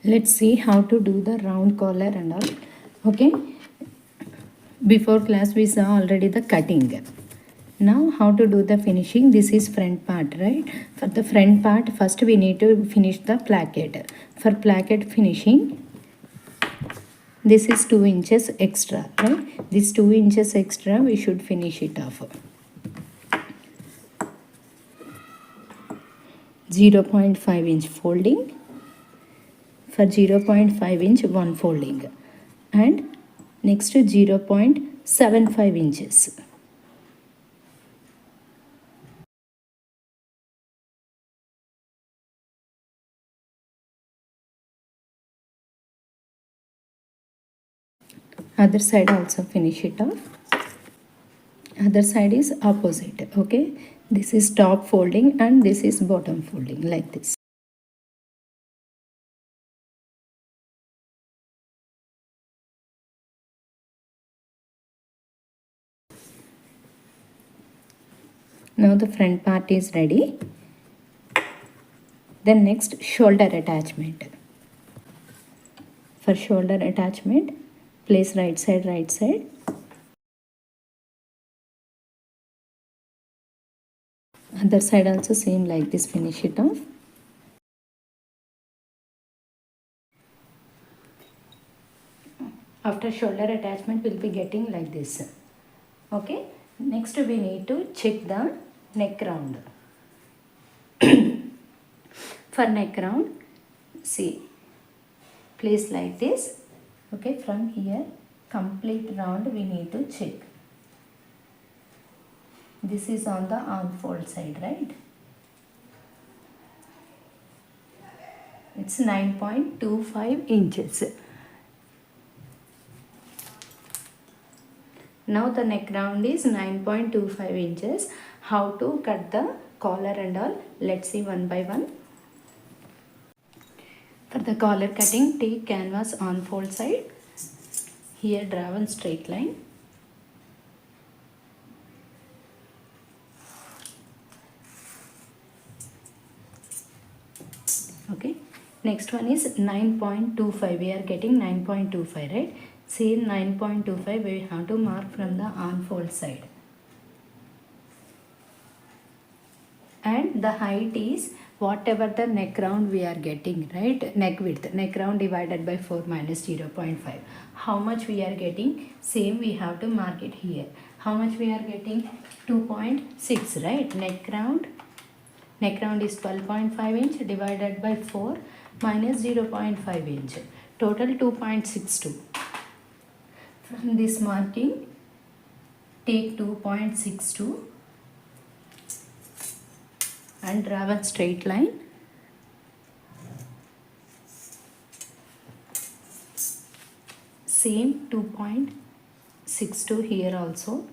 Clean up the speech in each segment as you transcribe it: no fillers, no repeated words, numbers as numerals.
Let's see how to do the round collar and all. Okay, before class we saw already the cutting. Now how to do the finishing. This is front part, right? For the front part, first we need to finish the placket. For placket finishing, this is 2 inches extra, right? This 2 inches extra we should finish it off. 0.5 inch folding. For 0.5 inch one folding, and next 0.75 inches. Other side also finish it off. Other side is opposite. Okay, this is top folding and this is bottom folding, like this. Now the front part is ready. Then next, shoulder attachment. For shoulder attachment, place right side, right side. Other side also same like this, finish it off. After shoulder attachment will be getting like this. Okay, next we need to check the neck round. For neck round, see, place like this. Okay, from here complete round we need to check. This is on the armfold side, right? It's 9.25 inches. Now the neck round is 9.25 inches. How to cut the collar and all, let's see one by one. For the collar cutting, take canvas on fold side. Here draw one straight line. Okay, next one is 9.25. We are getting 9.25, right? Same 9.25 we have to mark from the armfold side. And the height is whatever the neck round we are getting, right? Neck width, neck round divided by 4 minus 0.5. How much we are getting? Same we have to mark it here. How much we are getting? 2.6, right? Neck round is 12.5 inch divided by 4 minus 0.5 inch. Total 2.62. From this marking, take 2.62 and draw a straight line. Same 2.62 here also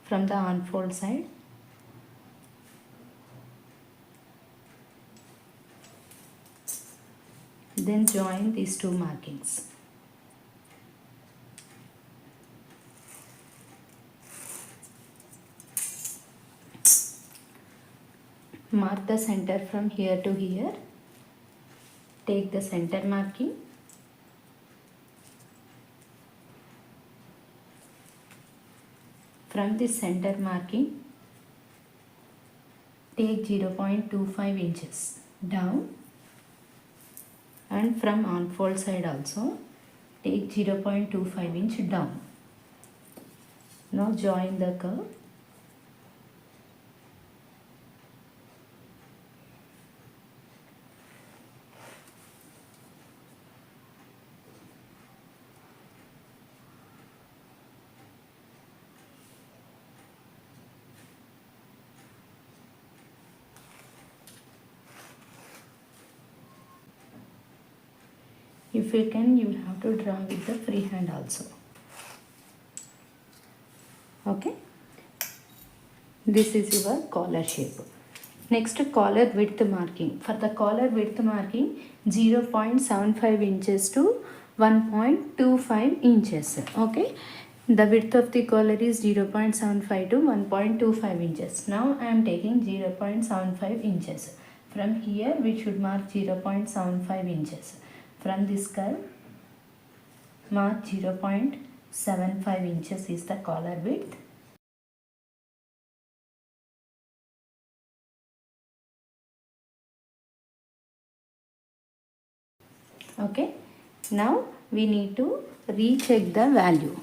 from the unfold side. Then join these two markings. Mark the center from here to here. Take the center marking. From this center marking, take 0.25 inches down, and from unfold side also take 0.25 inch down. Now join the curve. If you can, you will have to draw with the free hand also. Okay, this is your collar shape. Next, collar width marking. For the collar width marking, 0.75 inches to 1.25 inches. Okay, the width of the collar is 0.75 to 1.25 inches. Now I am taking 0.75 inches. From here we should mark 0.75 inches. From this curve, mark 0.75 inches is the collar width. Okay, now we need to recheck the value.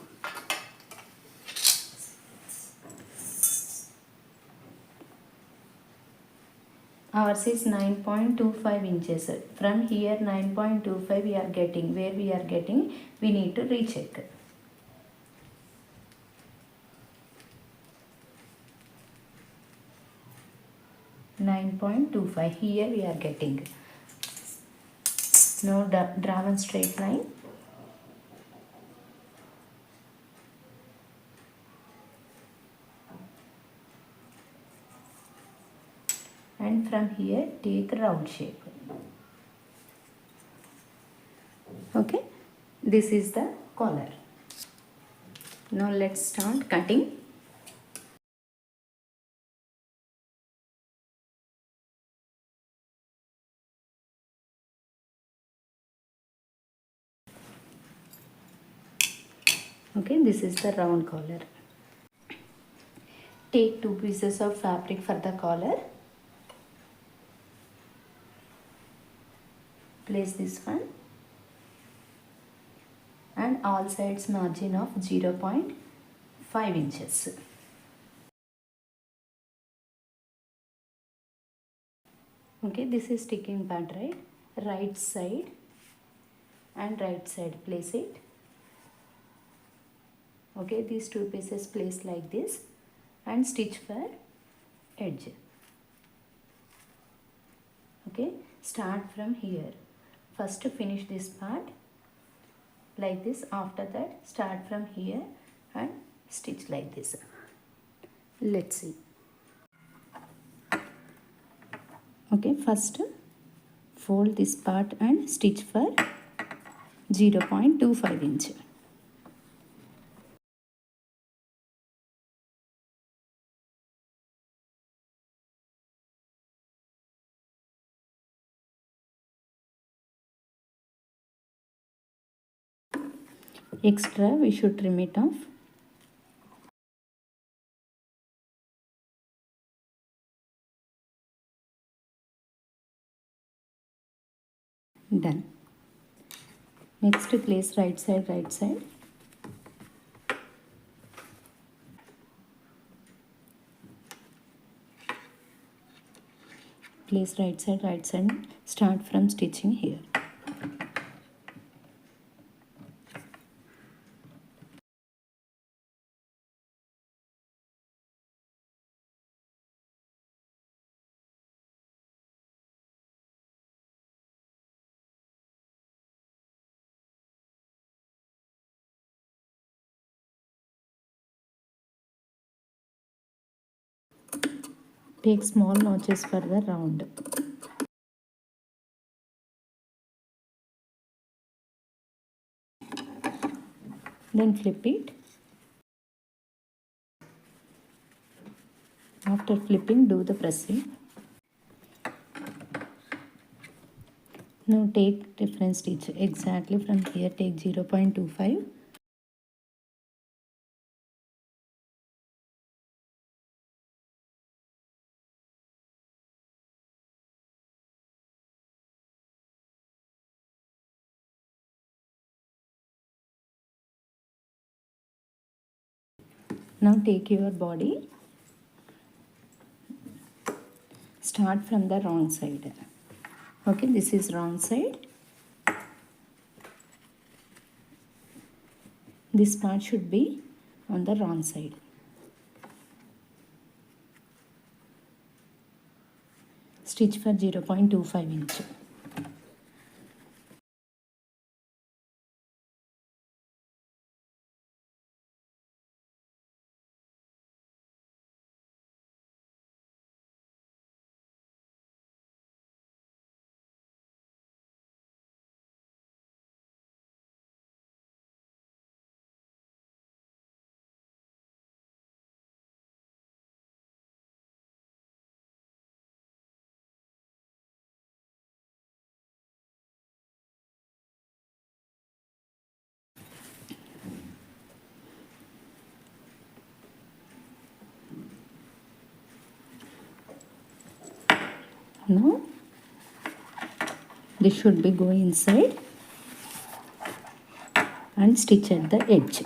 Ours is 9.25 inches. From here 9.25 we are getting. Where we are getting, we need to recheck. .25 here we are getting. Now draw one straight line. And from here take round shape. Okay, this is the collar. Now let's start cutting. Okay, this is the round collar. Take 2 pieces of fabric for the collar. Place this one and all sides margin of 0.5 inches. Okay, this is sticking part, right? Right side and right side, place it. Okay, these 2 pieces place like this and stitch for edge. Okay, start from here. First finish this part like this. After that start from here and stitch like this. Let's see. Okay, first fold this part and stitch for 0.25 inch. Extra we should trim it off. Done. Next place right side, right side. Place right side, right side. Start from stitching here. Take small notches for the round. Then flip it. After flipping, do the pressing. Now take different stitch. Exactly from here take 0.25. Now take your body. Start from the wrong side. Okay, this is wrong side. This part should be on the wrong side. Stitch for 0.25 inch. Now this should be go inside and stitch at the edge.